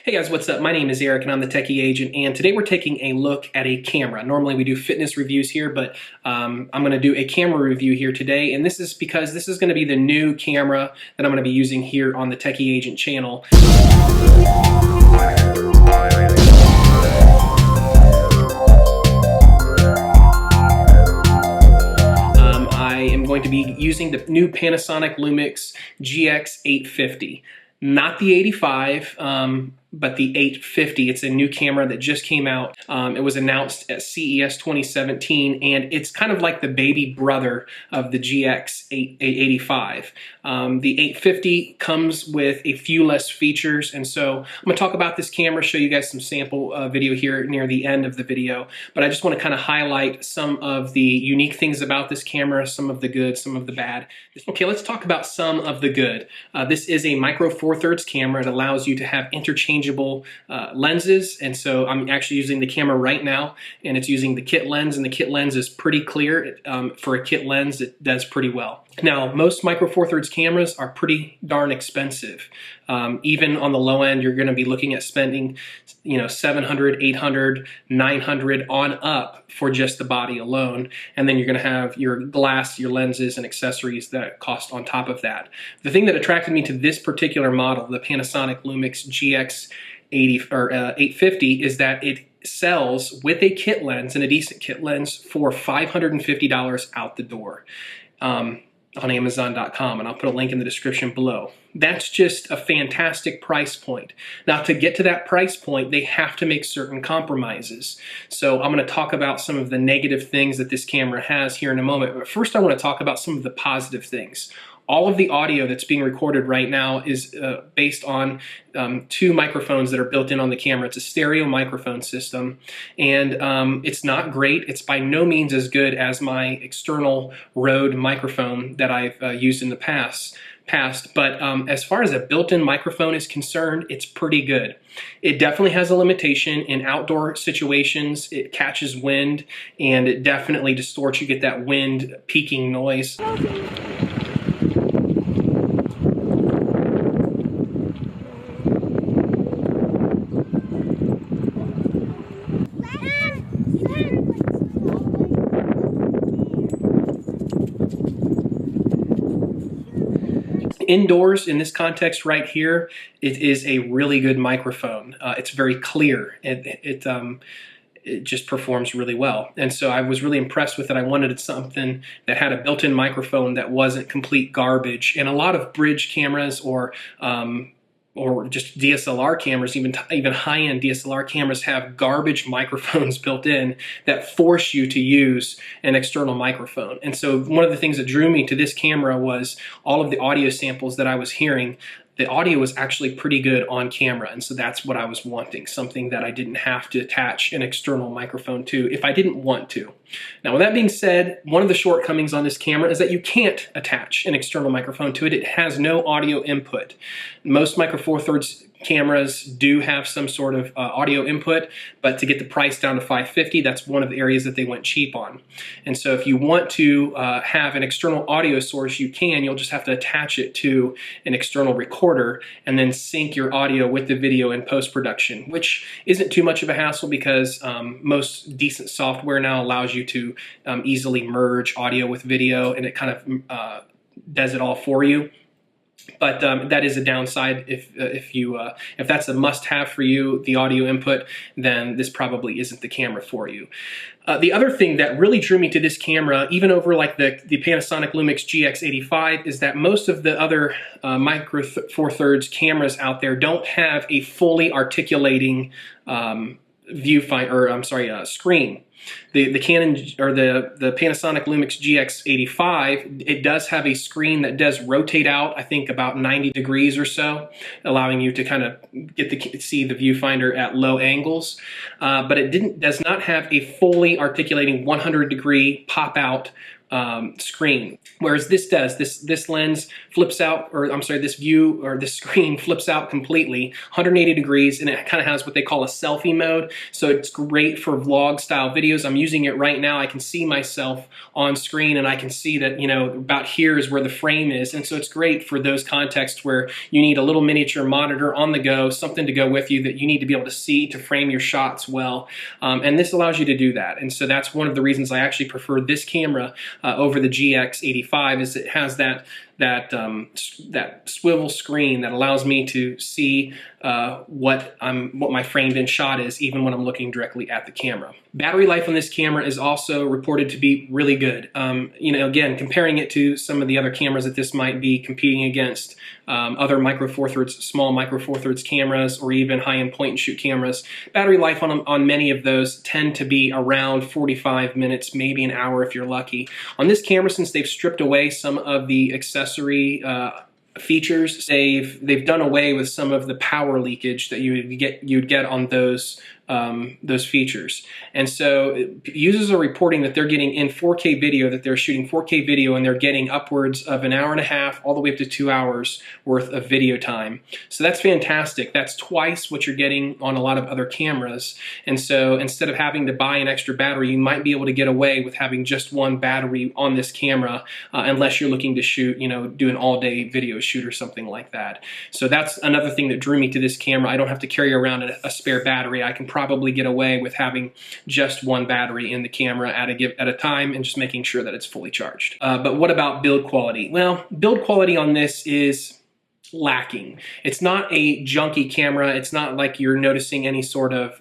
Hey guys, what's up? My name is Eric and I'm the Techy agent, and today we're taking a look at a camera. Normally we do fitness reviews here, but I'm going to do a camera review here today, and this is because this is going to be the new camera that I'm going to be using here on the Techy agent channel. I am going to be using the new Panasonic Lumix GX850. Not the 85, but the 850. It's a new camera that just came out. It was announced at CES 2017, and it's kind of like the baby brother of the GX885. The 850 comes with a few less features, and so I'm going to talk about this camera, show you guys some sample video here near the end of the video, but I just want to kind of highlight some of the unique things about this camera, some of the good, some of the bad. Okay, let's talk about some of the good. This is a Micro Four Thirds camera. It allows you to have interchangeable lenses, and so I'm actually using the camera right now, and it's using the kit lens, and the kit lens is pretty clear. For a kit lens, it does pretty well. Now, most Micro Four Thirds cameras are pretty darn expensive. Even on the low end, you're going to be looking at spending, $700, $800, $900 on up for just the body alone, and then you're going to have your glass, your lenses, and accessories that cost on top of that. The thing that attracted me to this particular model, the Panasonic Lumix GX850, is that it sells with a kit lens, and a decent kit lens, for $550 out the door. On Amazon.com, and I'll put a link in the description below. That's just a fantastic price point. Now, to get to that price point, they have to make certain compromises. So I'm going to talk about some of the negative things that this camera has here in a moment, but first I want to talk about some of the positive things. All of the audio that's being recorded right now is based on two microphones that are built in on the camera. It's a stereo microphone system, and it's not great. It's by no means as good as my external Rode microphone that I've used in the past, but as far as a built-in microphone is concerned, it's pretty good. It definitely has a limitation in outdoor situations. It catches wind, and it definitely distorts. You get that wind peaking noise. Indoors, in this context right here, it is a really good microphone. It's very clear. It just performs really well. And so I was really impressed with it. I wanted something that had a built-in microphone that wasn't complete garbage. And a lot of bridge cameras or just DSLR cameras, even high-end DSLR cameras, have garbage microphones built in that force you to use an external microphone. And so one of the things that drew me to this camera was all of the audio samples that I was hearing. The audio was actually pretty good on camera, and so that's what I was wanting, something that I didn't have to attach an external microphone to if I didn't want to. Now, with that being said, one of the shortcomings on this camera is that you can't attach an external microphone to it. It has no audio input. Most Micro Four Thirds cameras do have some sort of audio input, but to get the price down to $550, that's one of the areas that they went cheap on. And so if you want to have an external audio source, you can. You'll just have to attach it to an external recorder and then sync your audio with the video in post-production, which isn't too much of a hassle because most decent software now allows you to easily merge audio with video, and it kind of does it all for you. But that is a downside. If that's a must-have for you, the audio input, then this probably isn't the camera for you. The other thing that really drew me to this camera, even over like the Panasonic Lumix GX85, is that most of the other Micro Four Thirds cameras out there don't have a fully articulating screen. The Canon or the Panasonic Lumix GX85, it does have a screen that does rotate out, I think about 90 degrees or so, allowing you to kind of see the viewfinder at low angles. But it does not have a fully articulating 100-degree pop-out screen. Whereas this does, this lens flips out, or I'm sorry, this view or this screen flips out completely 180 degrees, and it kind of has what they call a selfie mode. So it's great for vlog style videos. I'm using it right now. I can see myself on screen, and I can see that, you know, about here is where the frame is. And so it's great for those contexts where you need a little miniature monitor on the go, something to go with you that you need to be able to see to frame your shots well. And this allows you to do that. And so that's one of the reasons I actually prefer this camera over the GX85, is it has that swivel screen that allows me to see what my framed in shot is, even when I'm looking directly at the camera. Battery life on this camera is also reported to be really good. You know, again, comparing it to some of the other cameras that this might be competing against, other Micro Four Thirds, small Micro Four Thirds cameras, or even high-end point-and-shoot cameras, battery life on many of those tend to be around 45 minutes, maybe an hour if you're lucky. On this camera, since they've stripped away some of the accessory features, they've done away with some of the power leakage that you'd get on those features. And so users are reporting that they're getting in 4K video, that they're shooting 4K video, and they're getting upwards of an hour and a half all the way up to 2 hours worth of video time. So that's fantastic. That's twice what you're getting on a lot of other cameras. And so instead of having to buy an extra battery, you might be able to get away with having just one battery on this camera, unless you're looking to shoot, you know, do an all-day video shoot or something like that. So that's another thing that drew me to this camera. I don't have to carry around a spare battery. I can probably get away with having just one battery in the camera at a time, and just making sure that it's fully charged. But what about build quality? Well, build quality on this is lacking. It's not a junky camera. It's not like you're noticing any sort of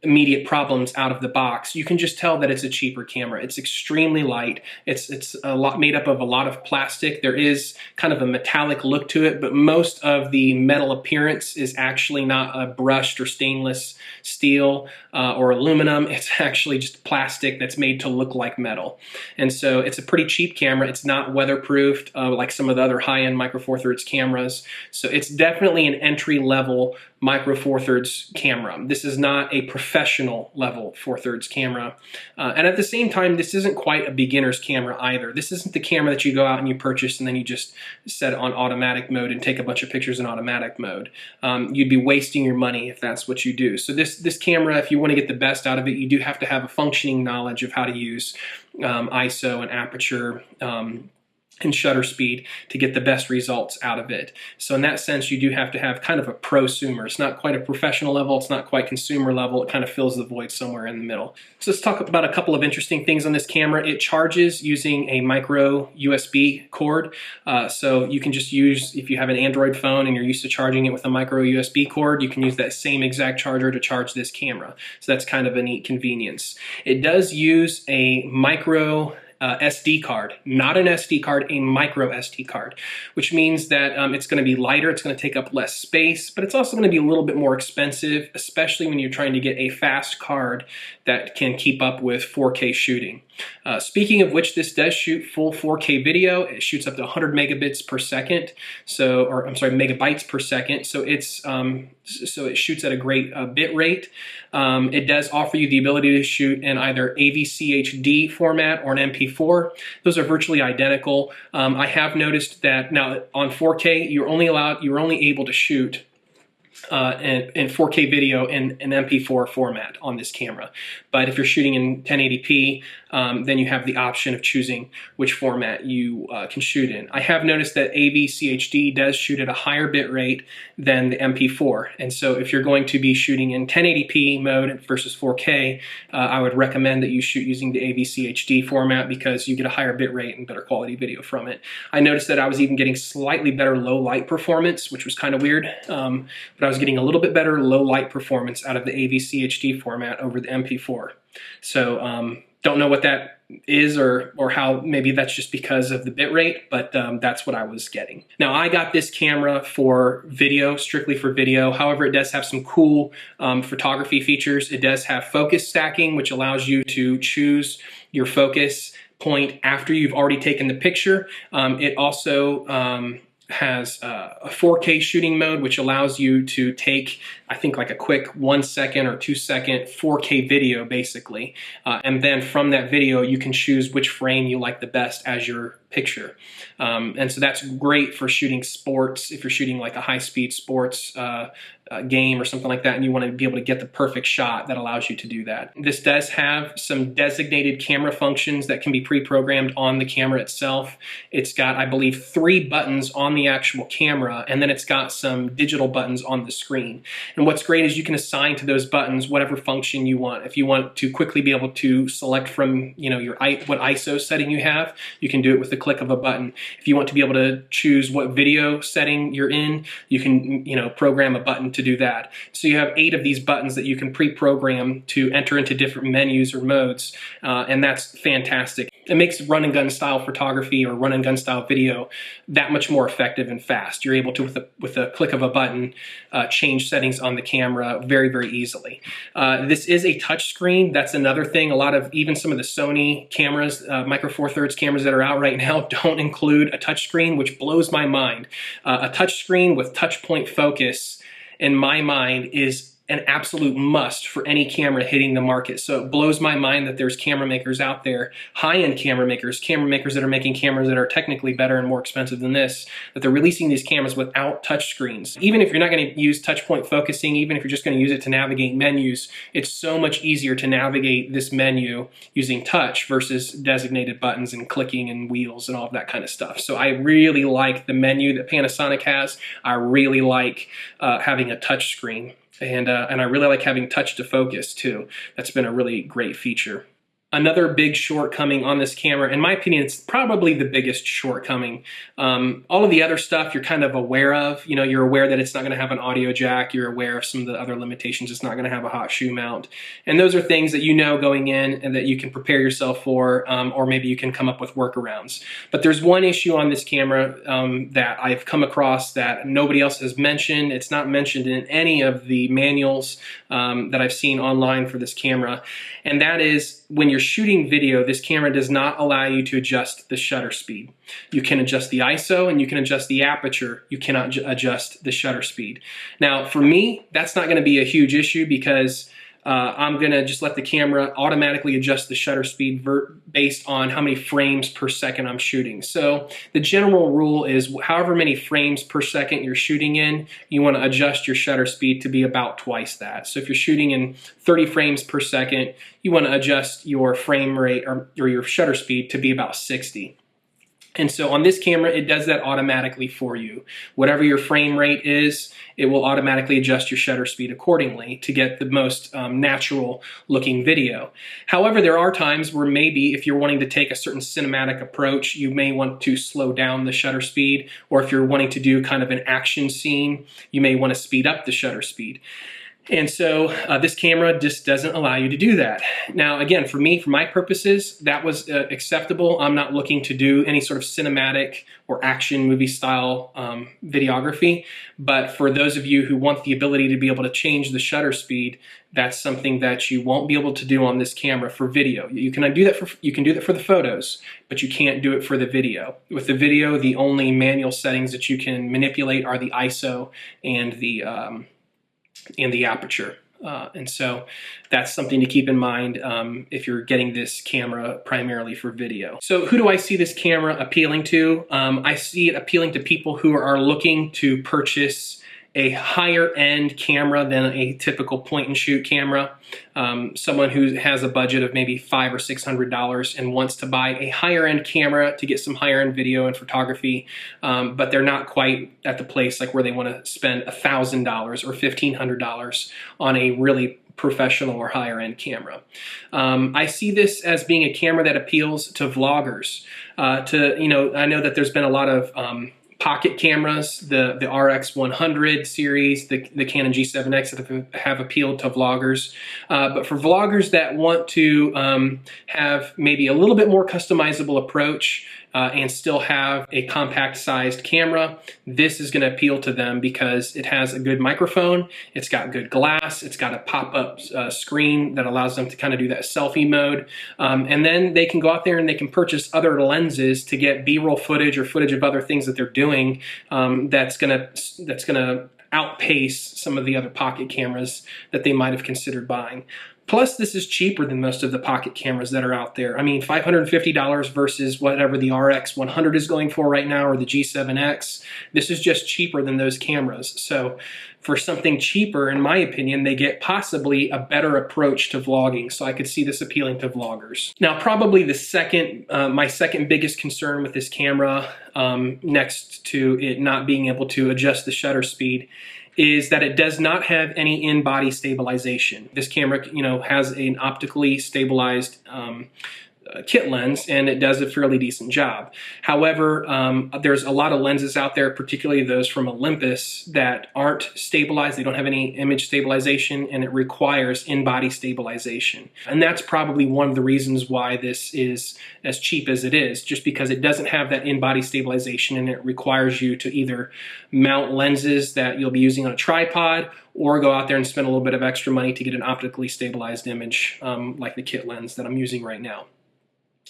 immediate problems out of the box. You can just tell that it's a cheaper camera. It's extremely light. It's a lot made up of a lot of plastic. There is kind of a metallic look to it, but most of the metal appearance is actually not a brushed or stainless steel or aluminum. It's actually just plastic that's made to look like metal. And so it's a pretty cheap camera. It's not weatherproofed like some of the other high-end Micro Four Thirds cameras. So it's definitely an entry-level Micro Four Thirds camera. This is not a professional level 4/3 camera. And at the same time, this isn't quite a beginner's camera either. This isn't the camera that you go out and you purchase and then you just set it on automatic mode and take a bunch of pictures in automatic mode. You'd be wasting your money if that's what you do. So this camera, if you want to get the best out of it, you do have to have a functioning knowledge of how to use ISO and aperture and shutter speed to get the best results out of it. So in that sense, you do have to have kind of a prosumer. It's not quite a professional level, it's not quite consumer level, it kind of fills the void somewhere in the middle. So let's talk about a couple of interesting things on this camera. It charges using a micro USB cord. So you can just use, if you have an Android phone and you're used to charging it with a micro USB cord, you can use that same exact charger to charge this camera. So that's kind of a neat convenience. It does use a micro SD card, not an SD card, a micro SD card, which means that it's going to be lighter, it's going to take up less space, but it's also going to be a little bit more expensive, especially when you're trying to get a fast card that can keep up with 4K shooting. Speaking of which, this does shoot full 4K video. It shoots up to 100 megabits per second, or I'm sorry, megabytes per second. So it's so it shoots at a great bit rate. It does offer you the ability to shoot in either AVCHD format or an MP4. Those are virtually identical. I have noticed that now on 4K, you're only able to shoot in 4K video in an MP4 format on this camera. But if you're shooting in 1080p, then you have the option of choosing which format you can shoot in. I have noticed that AVCHD does shoot at a higher bit rate than the MP4. And so if you're going to be shooting in 1080p mode versus 4K, I would recommend that you shoot using the AVCHD format because you get a higher bit rate and better quality video from it. I noticed that I was even getting slightly better low light performance, which was kind of weird, but I was getting a little bit better low light performance out of the AVCHD format over the MP4. So don't know what that is or how, maybe that's just because of the bit rate, but that's what I was getting. Now I got this camera for video, strictly for video. However, it does have some cool photography features. It does have focus stacking, which allows you to choose your focus point after you've already taken the picture. It also has a 4K shooting mode, which allows you to take, I think, like a quick 1 second or 2 second 4K video, basically. And then from that video, you can choose which frame you like the best as your picture. And so that's great for shooting sports. If you're shooting like a high-speed sports game or something like that, and you want to be able to get the perfect shot, that allows you to do that. This does have some designated camera functions that can be pre-programmed on the camera itself. It's got, I believe, 3 buttons on the actual camera, and then it's got some digital buttons on the screen. And what's great is you can assign to those buttons whatever function you want. If you want to quickly be able to select from, you know, what ISO setting you have, you can do it with the click of a button. If you want to be able to choose what video setting you're in, you can, you know, program a button to do that. So you have 8 of these buttons that you can pre-program to enter into different menus or modes, and that's fantastic. It makes run and gun style photography or run and gun style video that much more effective and fast. You're able to, with a click of a button, change settings on the camera very, very easily. This is a touch screen. That's another thing. A lot of, even some of the Sony cameras, Micro Four Thirds cameras that are out right now don't include a touch screen, which blows my mind. A touch screen with touch point focus, in my mind, is an absolute must for any camera hitting the market. So it blows my mind that there's camera makers out there, high-end camera makers that are making cameras that are technically better and more expensive than this, that they're releasing these cameras without touch screens. Even if you're not going to use touch point focusing, even if you're just going to use it to navigate menus, it's so much easier to navigate this menu using touch versus designated buttons and clicking and wheels and all of that kind of stuff. So I really like the menu that Panasonic has. I really like having a touch screen. And I really like having touch to focus too. That's been a really great feature. Another big shortcoming on this camera, in my opinion, it's probably the biggest shortcoming. All of the other stuff you're kind of aware of. You know, you're aware that it's not going to have an audio jack. You're aware of some of the other limitations. It's not going to have a hot shoe mount. And those are things that you know going in and that you can prepare yourself for, or maybe you can come up with workarounds. But there's one issue on this camera that I've come across that nobody else has mentioned. It's not mentioned in any of the manuals that I've seen online for this camera. And that is, when you're shooting video, this camera does not allow you to adjust the shutter speed. You can adjust the ISO and you can adjust the aperture. You cannot adjust the shutter speed. Now, for me, that's not going to be a huge issue because I'm going to just let the camera automatically adjust the shutter speed based on how many frames per second I'm shooting. So the general rule is however many frames per second you're shooting in, you want to adjust your shutter speed to be about twice that. So if you're shooting in 30 frames per second, you want to adjust your frame rate or your shutter speed to be about 60. And so on this camera, it does that automatically for you. Whatever your frame rate is, it will automatically adjust your shutter speed accordingly to get the most natural looking video. However, there are times where maybe if you're wanting to take a certain cinematic approach, you may want to slow down the shutter speed, or if you're wanting to do kind of an action scene, you may want to speed up the shutter speed. And so this camera just doesn't allow you to do that. Now, again, for me, for my purposes, that was acceptable. I'm not looking to do any sort of cinematic or action movie style videography. But for those of you who want the ability to be able to change the shutter speed, that's something that you won't be able to do on this camera for video. You can do that for the photos, but you can't do it for the video. With the video, the only manual settings that you can manipulate are the ISO and the aperture. And so that's something to keep in mind if you're getting this camera primarily for video. So who do I see this camera appealing to? I see it appealing to people who are looking to purchase a higher end camera than a typical point and shoot camera. Someone who has a budget of maybe $500 or $600 and wants to buy a higher end camera to get some higher end video and photography, but they're not quite at the place like where they want to spend $1,000 or $1,500 on a really professional or higher end camera. I see this as being a camera that appeals to vloggers. I know that there's been a lot of pocket cameras, the RX100 series, the Canon G7X that have appealed to vloggers. But for vloggers that want to have maybe a little bit more customizable approach, and still have a compact sized camera, this is going to appeal to them because it has a good microphone, it's got good glass, it's got a pop-up screen that allows them to kind of do that selfie mode, and then they can go out there and they can purchase other lenses to get B-roll footage or footage of other things that they're doing, that's gonna outpace some of the other pocket cameras that they might have considered buying. Plus, this is cheaper than most of the pocket cameras that are out there. I mean, $550 versus whatever the RX100 is going for right now, or the G7X. This is just cheaper than those cameras. So for something cheaper, in my opinion, they get possibly a better approach to vlogging. So I could see this appealing to vloggers. Now, probably my second biggest concern with this camera, next to it not being able to adjust the shutter speed, is that it does not have any in-body stabilization. This camera, has an optically stabilized kit lens, and it does a fairly decent job. However, there's a lot of lenses out there, particularly those from Olympus, that aren't stabilized. They don't have any image stabilization, and it requires in-body stabilization. And that's probably one of the reasons why this is as cheap as it is, just because it doesn't have that in-body stabilization, and it requires you to either mount lenses that you'll be using on a tripod, or go out there and spend a little bit of extra money to get an optically stabilized image, like the kit lens that I'm using right now.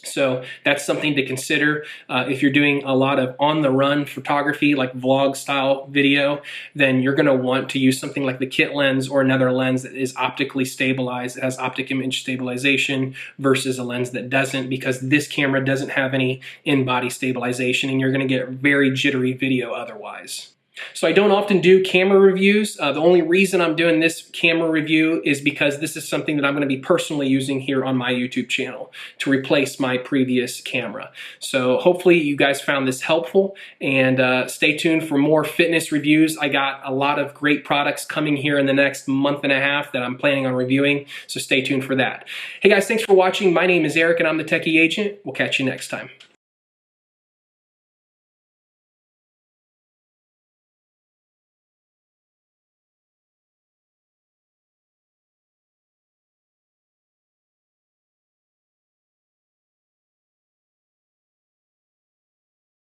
So that's something to consider. If you're doing a lot of on-the-run photography, like vlog style video, then you're going to want to use something like the kit lens or another lens that is optically stabilized, that has optic image stabilization, versus a lens that doesn't, because this camera doesn't have any in-body stabilization, and you're going to get very jittery video otherwise. So I don't often do camera reviews. The only reason I'm doing this camera review is because this is something that I'm going to be personally using here on my YouTube channel to replace my previous camera. So hopefully you guys found this helpful, and stay tuned for more fitness reviews. I got a lot of great products coming here in the next month and a half that I'm planning on reviewing, so stay tuned for that. Hey guys, thanks for watching. My name is Eric and I'm the Techie Agent. We'll catch you next time.